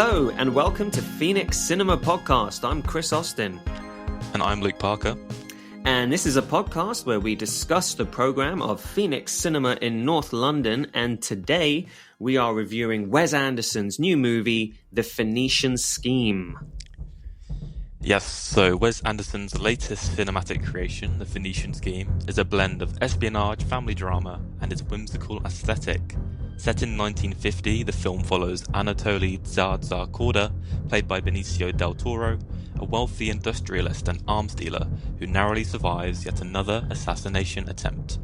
Hello, and welcome to Phoenix Cinema Podcast. I'm Chris Austin. And I'm Luke Parker. And this is a podcast where we discuss the program of Phoenix Cinema in North London. And today we are reviewing Wes Anderson's new movie, The Phoenician Scheme. Yes, so Wes Anderson's latest cinematic creation, The Phoenician Scheme, is a blend of espionage, family drama, and its whimsical aesthetic. Set in 1950, the film follows Anatoly Tsartsar-Korda, played by Benicio del Toro, a wealthy industrialist and arms dealer who narrowly survives yet another assassination attempt.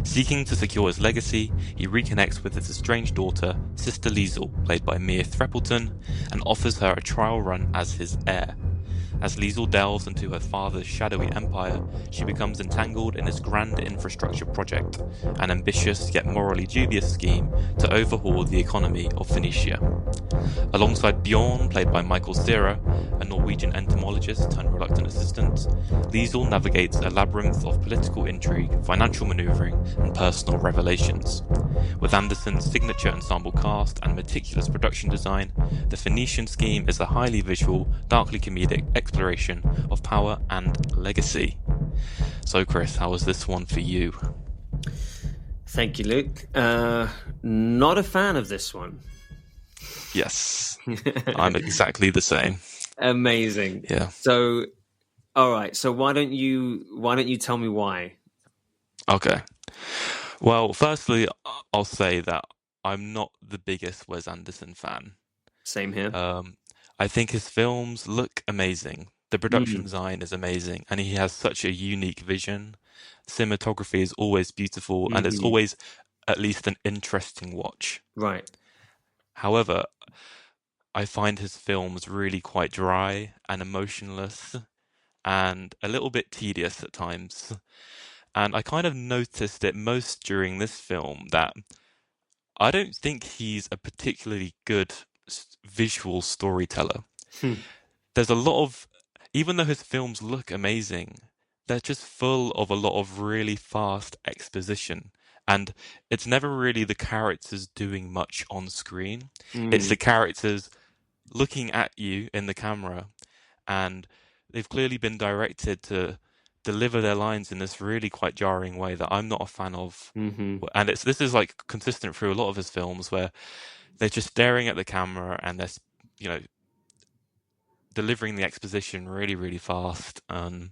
Seeking to secure his legacy, he reconnects with his estranged daughter, Sister Liesl, played by Mia Threppleton, and offers her a trial run as his heir. As Liesl delves into her father's shadowy empire, she becomes entangled in his grand infrastructure project, an ambitious yet morally dubious scheme to overhaul the economy of Phoenicia. Alongside Bjorn, played by Michael Cera, a Norwegian entomologist turned reluctant assistant, Liesl navigates a labyrinth of political intrigue, financial maneuvering, and personal revelations. With Anderson's signature ensemble cast and meticulous production design, The Phoenician Scheme is a highly visual, darkly comedic exploration of power and legacy. So, Chris, how was this one for you? Thank you, Luke. Not a fan of this one. Yes, I'm exactly the same. Amazing. Yeah. So, all right. So why don't you tell me why? Okay. Well, firstly, I'll say that I'm not the biggest Wes Anderson fan. Same here. I think his films look amazing. The production design is amazing, and he has such a unique vision. Cinematography is always beautiful, and it's always at least an interesting watch. Right. However, I find his films really quite dry and emotionless and a little bit tedious at times. And I kind of noticed it most during this film that I don't think he's a particularly good visual storyteller. There's a lot of, even though his films look amazing, they're just full of a lot of really fast exposition. And it's never really the characters doing much on screen. It's the characters looking at you in the camera, and they've clearly been directed to deliver their lines in this really quite jarring way that I'm not a fan of. And this is like consistent through a lot of his films where they're just staring at the camera and they're, delivering the exposition really, really fast. I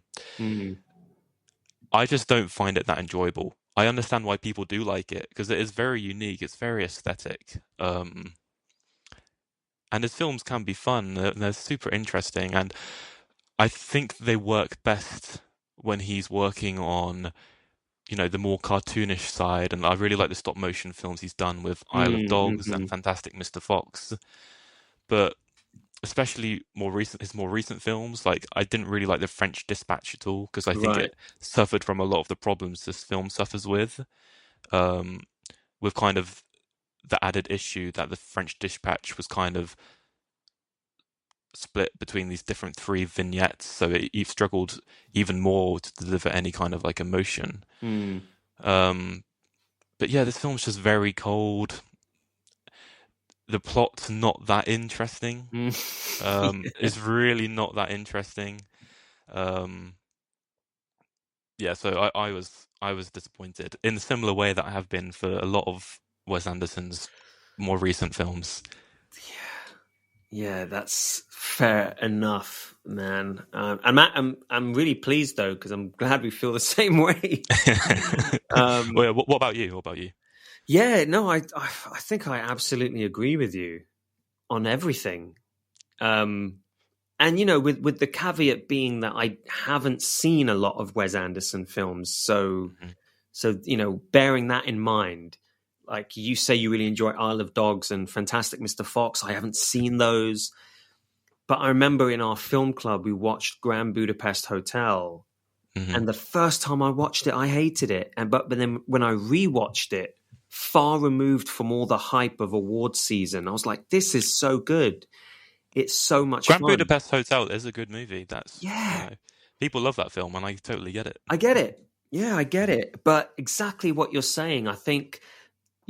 just don't find it that enjoyable. I understand why people do like it because it is very unique. It's very aesthetic. And his films can be fun. They're super interesting. And I think they work best when he's working on, the more cartoonish side. And I really like the stop motion films he's done with Isle of Dogs and Fantastic Mr. Fox. But especially his more recent films, like I didn't really like the French Dispatch at all because I think it suffered from a lot of the problems this film suffers with kind of the added issue that the French Dispatch was kind of split between these different three vignettes, so it struggled even more to deliver any kind of like emotion. But yeah, this film's just very cold. The plot's not that interesting. It's really not that interesting. So I was disappointed in a similar way that I have been for a lot of Wes Anderson's more recent films. Yeah, that's fair enough, man. I'm really pleased though because I'm glad we feel the same way. What about you? What about you? Yeah, no, I think I absolutely agree with you on everything. And with the caveat being that I haven't seen a lot of Wes Anderson films, so bearing that in mind, like you say, you really enjoy Isle of Dogs and Fantastic Mr. Fox. I haven't seen those, but I remember in our film club we watched Grand Budapest Hotel, and the first time I watched it, I hated it, but then when I rewatched it, far removed from all the hype of award season, I was like, this is so good. It's so much fun. Grand Budapest Hotel is a good movie. People love that film, and I totally get it. I get it. Yeah, I get it. But exactly what you're saying, I think,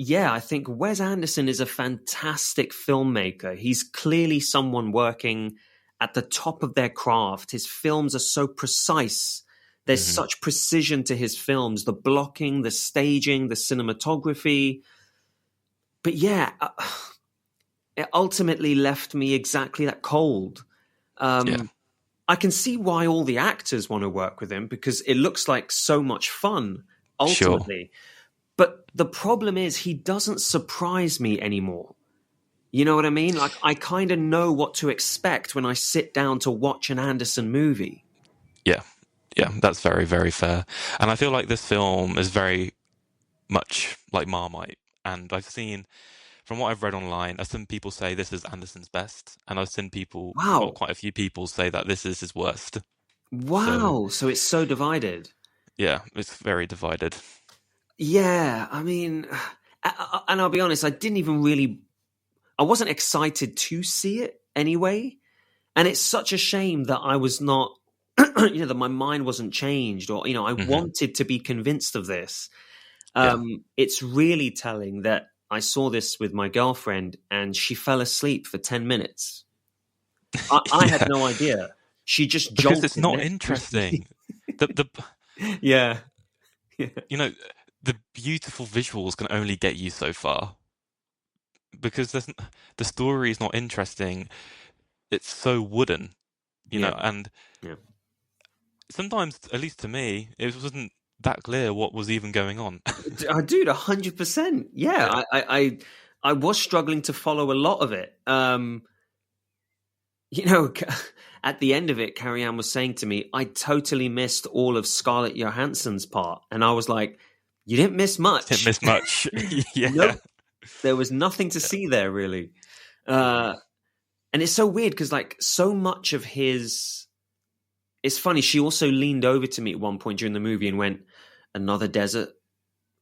yeah, I think Wes Anderson is a fantastic filmmaker. He's clearly someone working at the top of their craft. His films are so precise. There's such precision to his films, the blocking, the staging, the cinematography. But yeah, it ultimately left me exactly that cold. I can see why all the actors want to work with him because it looks like so much fun, ultimately. Sure. But the problem is he doesn't surprise me anymore. You know what I mean? Like, I kind of know what to expect when I sit down to watch an Anderson movie. Yeah, that's very, very fair. And I feel like this film is very much like Marmite. And I've seen, from what I've read online, I've seen people say this is Anderson's best. And I've seen people, well, quite a few people say that this is his worst. Wow, so it's so divided. Yeah, it's very divided. Yeah, I mean, and I'll be honest, I wasn't excited to see it anyway. And it's such a shame that I was not, that my mind wasn't changed or, I wanted to be convinced of this. It's really telling that I saw this with my girlfriend and she fell asleep for 10 minutes. I had no idea. She just jolted. Because it's not interesting. Yeah. The beautiful visuals can only get you so far because the story is not interesting. It's so wooden, know, and sometimes, at least to me, it wasn't that clear what was even going on. Dude, 100%. Yeah. I was struggling to follow a lot of it. At the end of it, Carrie Ann was saying to me, I totally missed all of Scarlett Johansson's part. And I was like, you didn't miss much. Didn't miss much. Yeah. Nope. There was nothing to see there, really. And it's so weird because, like, so much of his... It's funny, she also leaned over to me at one point during the movie and went, another desert?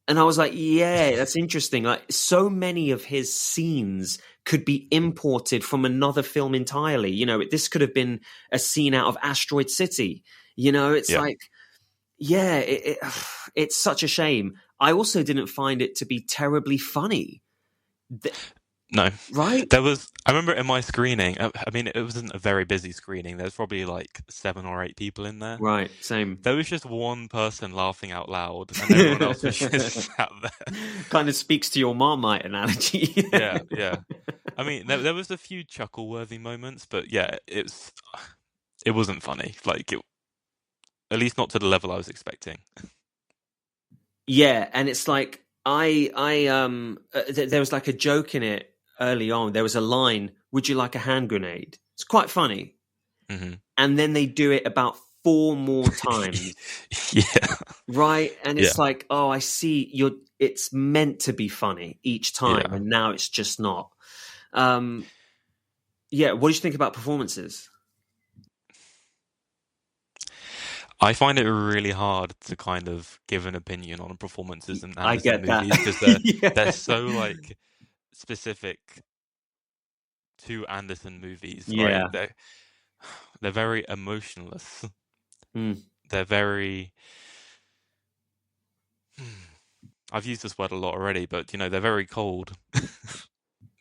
And I was like, yeah, that's interesting. Like, so many of his scenes could be imported from another film entirely. This could have been a scene out of Asteroid City. It's like... Yeah, it's such a shame. I also didn't find it to be terribly funny. No. Right? I remember in my screening, I mean, it wasn't a very busy screening. There's probably like 7 or 8 people in there. Right, same. There was just one person laughing out loud and everyone else was just sat there. Kind of speaks to your Marmite analogy. Yeah. I mean, there was a few chuckle-worthy moments, but yeah, it wasn't funny. Like, at least not to the level I was expecting. Yeah, and it's like there was like a joke in it early on. There was a line, "Would you like a hand grenade?" It's quite funny. Mm-hmm. And then they do it about 4 more times. Yeah. Right? And it's like, oh, I see it's meant to be funny each time, and now it's just not. What do you think about performances? I find it really hard to kind of give an opinion on performances in movies Anderson because they're so like specific to Anderson movies. Yeah, right? They're very emotionless. Mm. They're very. I've used this word a lot already, but they're very cold.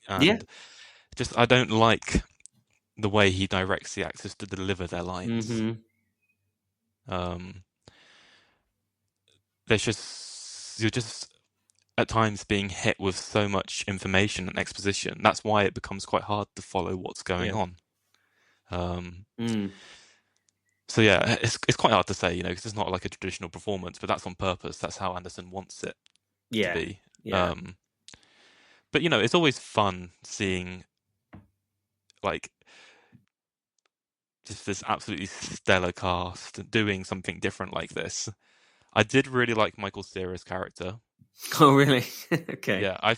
And just I don't like the way he directs the actors to deliver their lines. Mm-hmm. You're just at times being hit with so much information and exposition. That's why it becomes quite hard to follow what's going on. So yeah, it's quite hard to say, because it's not like a traditional performance, but that's on purpose. That's how Anderson wants it to be. Yeah. But it's always fun seeing like just this absolutely stellar cast doing something different like this. I did really like Michael Cera's character. Oh, really? Okay. Yeah, I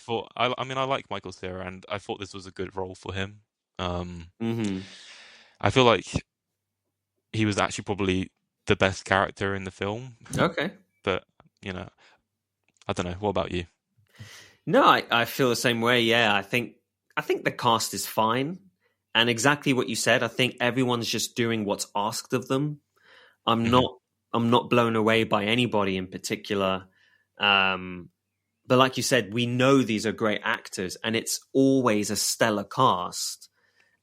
like Michael Cera, and I thought this was a good role for him. I feel like he was actually probably the best character in the film. Okay. But, I don't know. What about you? No, I feel the same way. Yeah, I think the cast is fine. And exactly what you said, I think everyone's just doing what's asked of them. I'm not blown away by anybody in particular. But like you said, we know these are great actors, and it's always a stellar cast.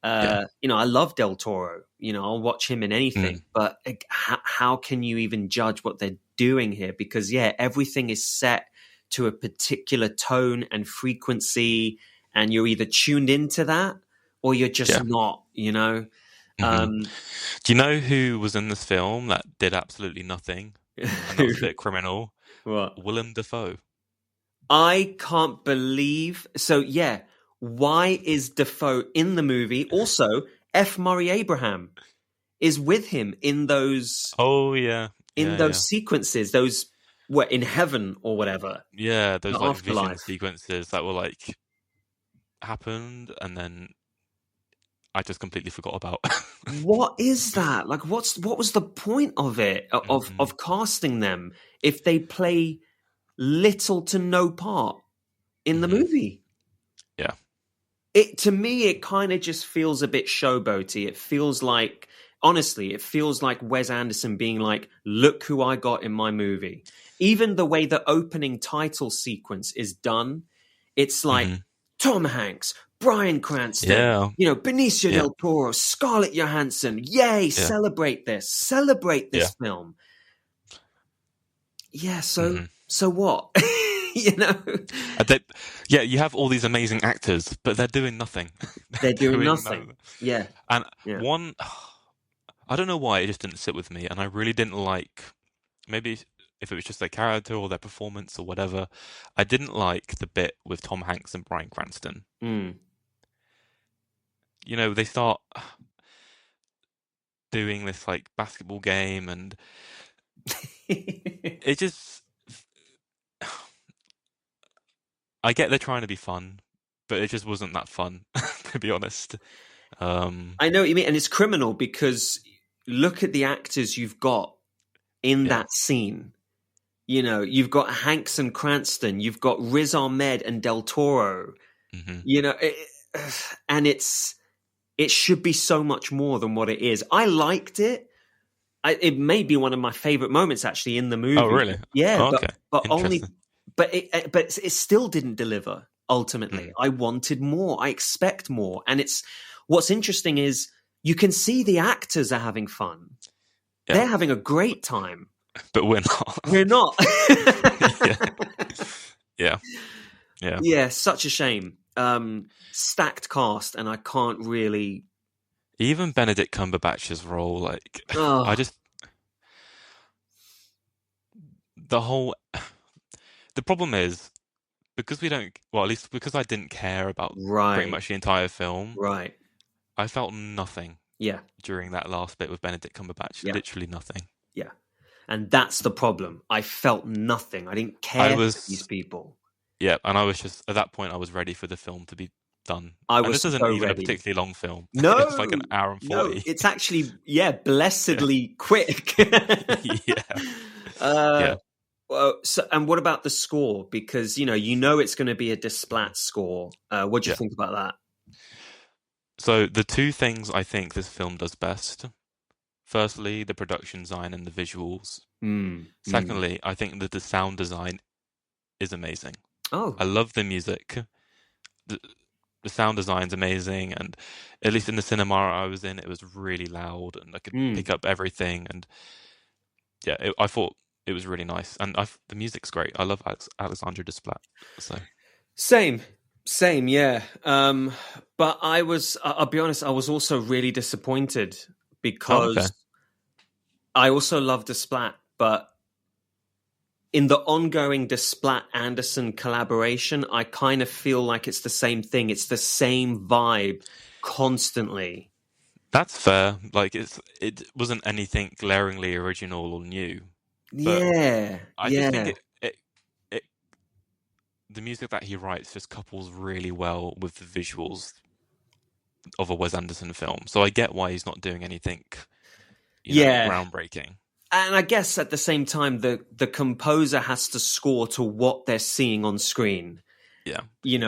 You know, I love Del Toro. You know, I'll watch him in anything. But how can you even judge what they're doing here? Because, yeah, everything is set to a particular tone and frequency, and you're either tuned into that or you're just not, you know? Do you know who was in this film that did absolutely nothing? And that was a bit criminal. What? Willem Dafoe. I can't believe... So, yeah, why is Dafoe in the movie? Also, F. Murray Abraham is with him in those... Oh, yeah. In those sequences, those... What, in heaven or whatever? Yeah, those like afterlife. vision sequences that were like happened, and then I just completely forgot about. What is that? Like, what was the point of it, of casting them if they play little to no part in the movie? Yeah. To me, it kind of just feels a bit showboaty. It feels like, honestly, it feels like Wes Anderson being like, look who I got in my movie. Even the way the opening title sequence is done, it's like Tom Hanks, Bryan Cranston, you know, Benicio del Toro, Scarlett Johansson. Yay, celebrate this film. Yeah, so what? You know? You have all these amazing actors, but they're doing nothing. They're doing nothing. Yeah. And one, I don't know why it just didn't sit with me, and I really didn't like, maybe if it was just their character or their performance or whatever, I didn't like the bit with Tom Hanks and Bryan Cranston. You know, they start doing this like basketball game, and it just... I get they're trying to be fun, but it just wasn't that fun, to be honest. I know what you mean, and it's criminal because look at the actors you've got in that scene. You know, you've got Hanks and Cranston, you've got Riz Ahmed and Del Toro. You know, and it should be so much more than what it is. I liked it. It may be one of my favorite moments actually in the movie. Oh, really? Yeah, but only. But it still didn't deliver, ultimately. I wanted more. I expect more. And what's interesting is you can see the actors are having fun. Yeah. They're having a great time. But we're not. We're not. Yeah, such a shame. Stacked cast, and I can't really... Even Benedict Cumberbatch's role, like... The problem is, because we don't... Well, at least because I didn't care about pretty much the entire film. Right. I felt nothing. Yeah. During that last bit with Benedict Cumberbatch. Yeah. Literally nothing. Yeah. And that's the problem. I felt nothing. I didn't care for these people. Yeah, and I was just... At that point, I was ready for the film to be done. This isn't even a particularly long film. No. It's like an hour and 40. No, it's actually, blessedly quick. Yeah. Well, and what about the score? Because, you know it's going to be a Desplat score. What do you think about that? So the two things I think this film does best, firstly, the production design and the visuals. Secondly, I think that the sound design is amazing. Oh. I love the music. The sound design's amazing, and at least in the cinema I was in, it was really loud, and I could pick up everything. And I thought it was really nice, and the music's great. I love Alexandre Desplat. So same, yeah. But I'll be honest, I was also really disappointed because I also love Desplat, but in the ongoing Desplat-Anderson collaboration, I kind of feel like it's the same thing. It's the same vibe constantly. That's fair. Like it wasn't anything glaringly original or new. I just think the music that he writes just couples really well with the visuals of a Wes Anderson film. So I get why he's not doing anything groundbreaking. And I guess at the same time, the composer has to score to what they're seeing on screen. Yeah.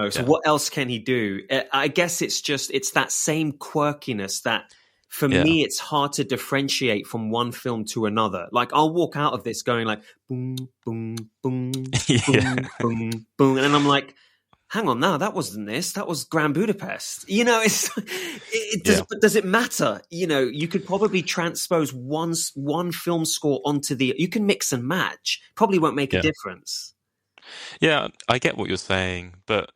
So what else can he do? I guess it's that same quirkiness, that for Yeah. me, it's hard to differentiate from one film to another. Like, I'll walk out of this going like, boom, boom, boom, Yeah. boom, boom, boom. And I'm like, hang on, no, that wasn't this. That was Grand Budapest. You know, does it matter? You know, you could probably transpose one film score onto you can mix and match. Probably won't make a difference. Yeah, I get what you're saying, but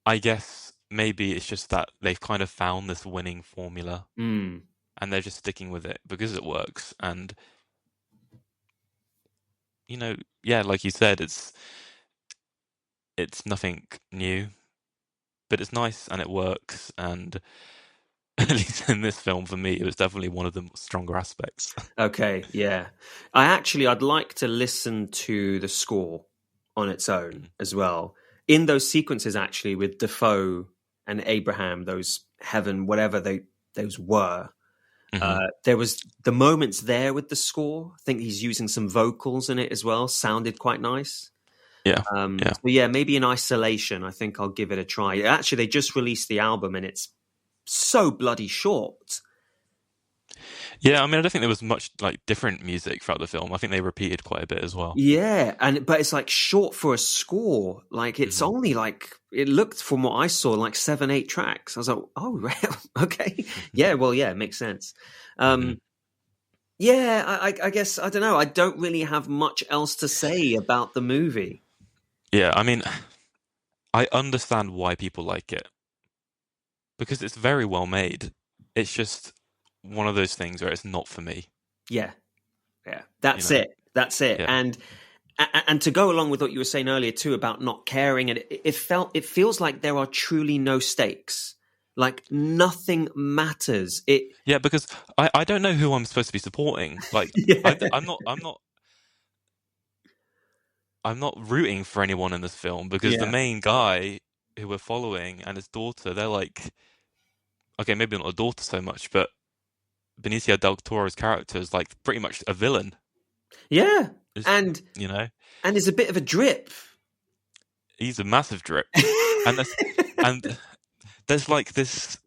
I guess maybe it's just that they've kind of found this winning formula and they're just sticking with it because it works. And, you know, yeah, like you said, it's nothing new, but it's nice and it works. And at least in this film, for me, it was definitely one of the stronger aspects. Okay, yeah. I'd like to listen to the score on its own as well. In those sequences, actually, with Defoe and Abraham, those heaven, whatever those were, there was the moments there with the score. I think he's using some vocals in it as well. Sounded quite nice. Yeah. So yeah, maybe in isolation, I think I'll give it a try. Actually, they just released the album and it's so bloody short. Yeah, I mean, I don't think there was much like different music throughout the film. I think they repeated quite a bit as well. Yeah, but it's like short for a score. Like it's only like, it looked from what I saw like 7-8 tracks. I was like, oh, right. Okay, yeah, well, yeah, it makes sense. Yeah, I guess I don't know. I don't really have much else to say about the movie. Yeah, I mean, I understand why people like it because it's very well made. It's just one of those things where it's not for me. Yeah. That's it. Yeah. And to go along with what you were saying earlier too about not caring, and it feels like there are truly no stakes. Like nothing matters. Yeah, because I don't know who I'm supposed to be supporting. Like I'm not rooting for anyone in this film because the main guy who we're following and his daughter, they're like, okay, maybe not a daughter so much, but Benicio del Toro's character is like pretty much a villain. Yeah, and you know, and he's a bit of a drip. He's a massive drip, and there's like this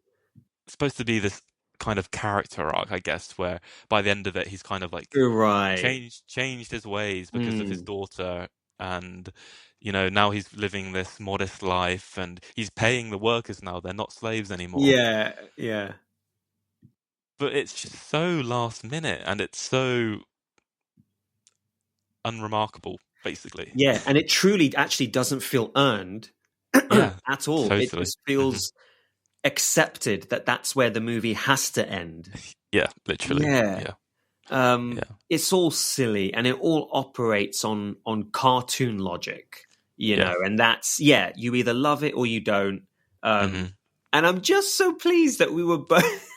supposed to be this kind of character arc, I guess, where by the end of it he's kind of like changed his ways because of his daughter, and you know now he's living this modest life, and he's paying the workers now; they're not slaves anymore. Yeah. But it's just so last minute, and it's so unremarkable, basically. Yeah, and it truly actually doesn't feel earned at all. Totally. It just feels accepted that that's where the movie has to end. Yeah, literally. Yeah. It's all silly, and it all operates on cartoon logic, you know, and that's you either love it or you don't. And I'm just so pleased that we were both.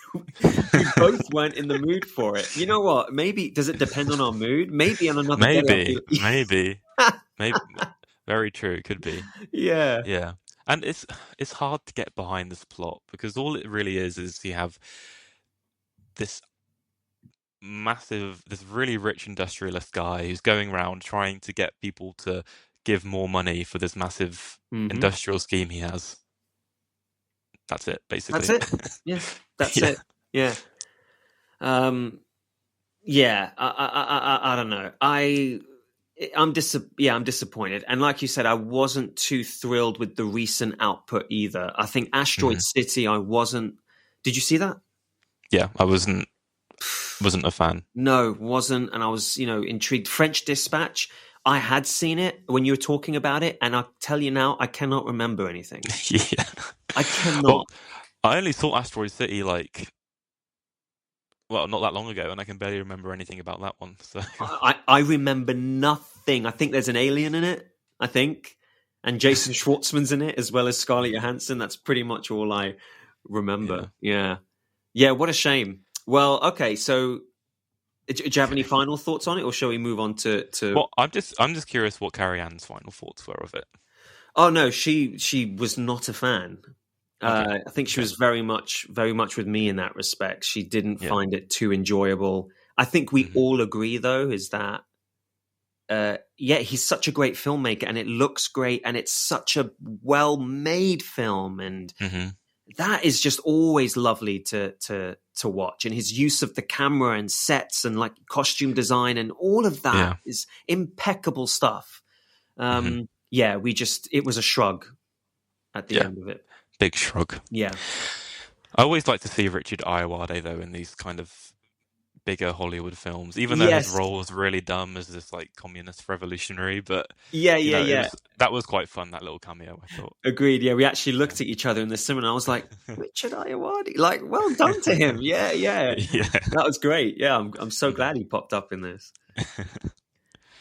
We both weren't in the mood for it. You know what? Maybe does it depend on our mood? Maybe on another day. Maybe. Very true. Could be. Yeah. And it's hard to get behind this plot because all it really is you have this really rich industrialist guy who's going around trying to get people to give more money for this massive industrial scheme he has. That's it, basically. That's it. Yeah, that's it. Yeah. I don't know. I'm disappointed. And like you said, I wasn't too thrilled with the recent output either. I think Asteroid City, I wasn't. Did you see that? Yeah, I wasn't a fan. No, wasn't. And I was, intrigued. French Dispatch, I had seen it when you were talking about it, and I'll tell you now, I cannot remember anything. Yeah. I cannot. Well, I only saw Asteroid City not that long ago, and I can barely remember anything about that one. So I remember nothing. I think there's an alien in it, and Jason Schwartzman's in it, as well as Scarlett Johansson. That's pretty much all I remember. Yeah. What a shame. Well, okay, so do you have any final thoughts on it, or shall we move on to? Well, I'm just curious what Carrie Ann's final thoughts were of it. Oh no, she was not a fan. Okay. I think she was very much with me in that respect. She didn't find it too enjoyable. I think we all agree, though, is that he's such a great filmmaker, and it looks great, and it's such a well-made film, and that is just always lovely to watch. And his use of the camera and sets and like costume design and all of that is impeccable stuff. Yeah, it was a shrug at the end of it. Big shrug. Yeah. I always like to see Richard Ayoade though in these kind of bigger Hollywood films, even though his role was really dumb as this like communist revolutionary, but that was quite fun, that little cameo, I thought. Agreed. Yeah, we actually looked at each other in the cinema and I was like, Richard Ayoade, like, well done to him. Yeah. That was great. Yeah, I'm so glad he popped up in this.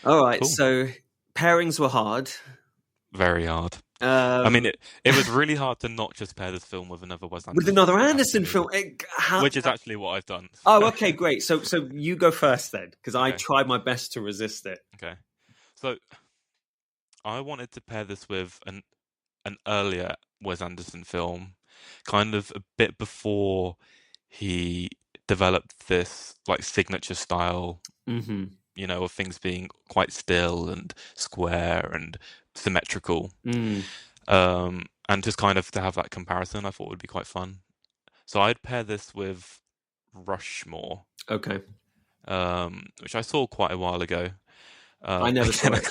All right, cool. So pairings were hard. Very hard. I mean, it was really hard to not just pair this film with another Wes Anderson. With another Anderson film. Which is actually what I've done. Oh, okay, great. So you go first then, because I tried my best to resist it. Okay. So I wanted to pair this with an earlier Wes Anderson film, kind of a bit before he developed this like signature style, of things being quite still and square and symmetrical. And just kind of to have that comparison I thought would be quite fun. So I'd pair this with Rushmore. Okay. Which I saw quite a while ago. I never saw it.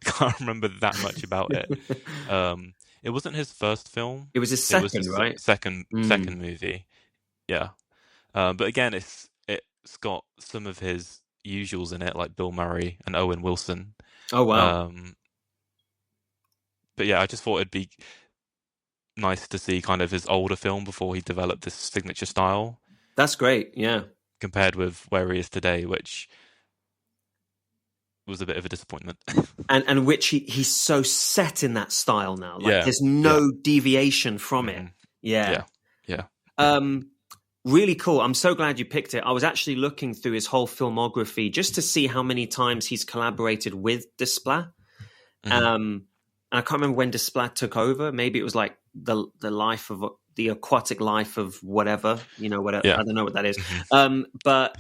I can't remember that much about it. It wasn't his first film. It was his second, right? Second movie. Yeah. But again, it's got some of his usuals in it, like Bill Murray and Owen Wilson. Oh, wow. But yeah, I just thought it'd be nice to see kind of his older film before he developed this signature style. That's great, yeah. Compared with where he is today, which was a bit of a disappointment. and which he's so set in that style now. Like there's no deviation from it. Yeah. Really cool. I'm so glad you picked it. I was actually looking through his whole filmography just to see how many times he's collaborated with Desplat. I can't remember when Desplat took over. Maybe it was like the aquatic life of whatever, whatever. I don't know what that is. But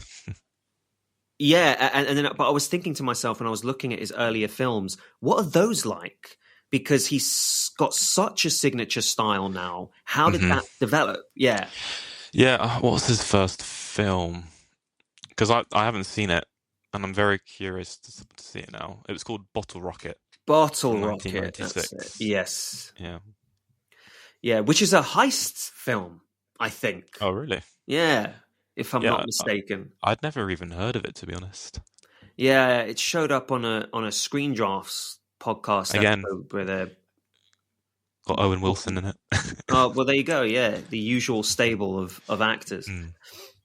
yeah. And then, but I was thinking to myself when I was looking at his earlier films, what are those like? Because he's got such a signature style now. How did that develop? Yeah. Yeah. What was his first film? Because I haven't seen it and I'm very curious to see it now. It was called Bottle Rocket. Bottle Rocket, that's it. Yes. Yeah, which is a heist film, I think. Oh, really? Yeah, if I'm not mistaken. I'd never even heard of it, to be honest. Yeah, it showed up on a Screen Drafts podcast again where they're got Owen Wilson in it. Oh, well, there you go. Yeah, the usual stable of actors.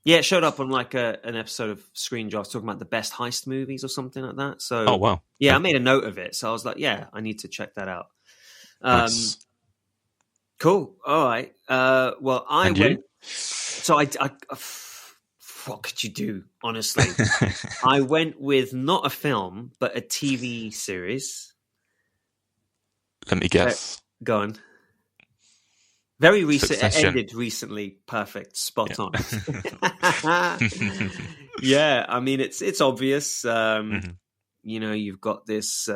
Yeah, it showed up on like an episode of Screen Drafts talking about the best heist movies or something like that. So, oh wow, yeah, I made a note of it. So I was like, yeah, I need to check that out. Nice. Cool. All right. Well, I went. So I what could you do? Honestly, I went with not a film but a TV series. Let me guess. Go on. Very recent. It ended recently. Perfect. Spot on. Yeah, I mean it's obvious. You've got this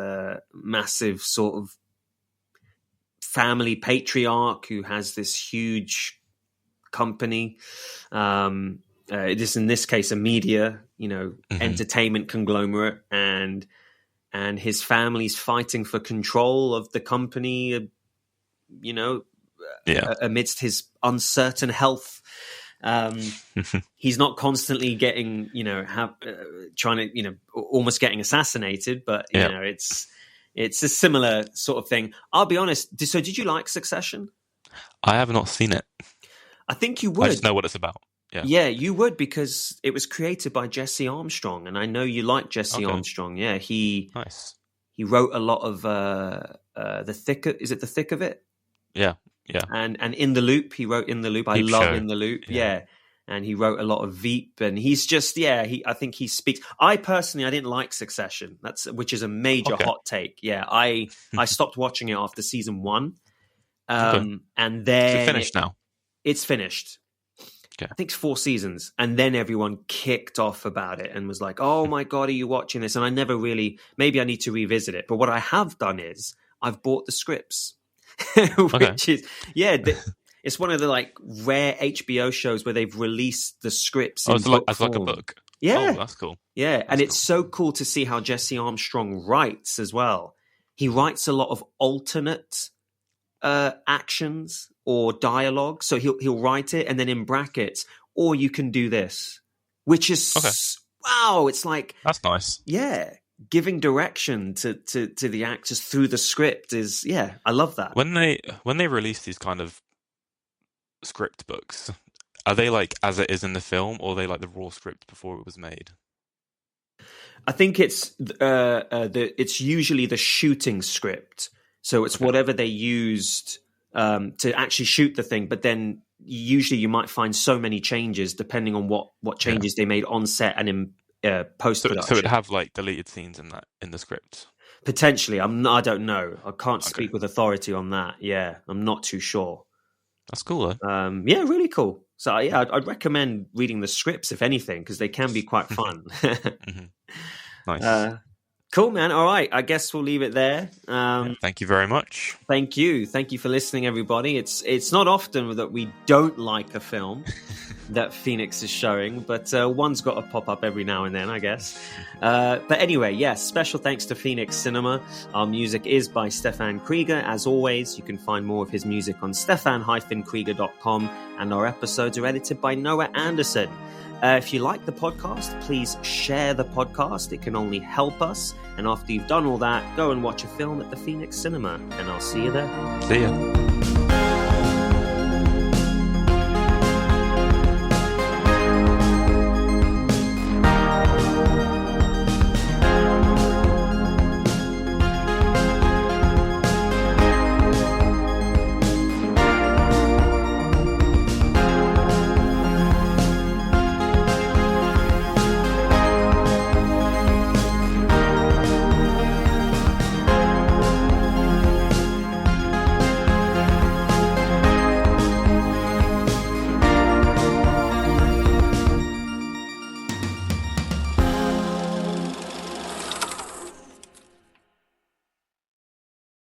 massive sort of family patriarch who has this huge company. In this case a media, entertainment conglomerate, and his family's fighting for control of the company. Amidst his uncertain health, he's not constantly getting, trying to, almost getting assassinated, but it's a similar sort of thing. I'll be honest. So, did you like Succession? I have not seen it. I think you would. I just know what it's about. Yeah, you would, because it was created by Jesse Armstrong, and I know you like Jesse Armstrong. Yeah, he wrote a lot of the thick. Is it The Thick of It? Yeah. And In the Loop, he wrote In the Loop. I love In the Loop. Yeah. And he wrote a lot of Veep, and he's just I think he speaks. I personally didn't like Succession. Which is a major hot take. Yeah, I stopped watching it after season 1. And then it's finished now. It's finished. Okay. I think it's 4 seasons, and then everyone kicked off about it and was like, "Oh my god, are you watching this?" And I never really. Maybe I need to revisit it. But what I have done is I've bought the scripts. Which is It's one of the like rare HBO shows where they've released the scripts. Oh, in it's like, book as like a form. book. Yeah, Oh, that's cool. yeah, That's and it's cool. so cool to see how Jesse Armstrong writes as well. He writes a lot of alternate actions or dialogue. So he'll write it and then in brackets, or you can do this, which is wow. It's like That's nice. yeah, giving direction to the actors through the script is I love that. When they release these kind of script books, are they like as it is in the film, or are they like the raw script before it was made? I think it's it's usually the shooting script. So it's whatever they used to actually shoot the thing, but then usually you might find so many changes depending on what changes they made on set and in post-production. So it'd have like deleted scenes in the script. Potentially. I don't know. I can't speak with authority on that. Yeah, I'm not too sure. That's cool though. Yeah, really cool. So yeah, I'd recommend reading the scripts if anything, because they can be quite fun. Mm-hmm. Nice. Cool, man. All right, I guess we'll leave it there. Thank you very much. Thank you for listening, everybody. It's not often that we don't like a film that Phoenix is showing, but one's got to pop up every now and then, I guess. But anyway, yes, special thanks to Phoenix Cinema. Our music is by Stefan Krieger. As always, you can find more of his music on stefan-krieger.com, and our episodes are edited by Noah Anderson. If you like the podcast, please share the podcast. It can only help us. And after you've done all that, go and watch a film at the Phoenix Cinema, and I'll see you there. See ya.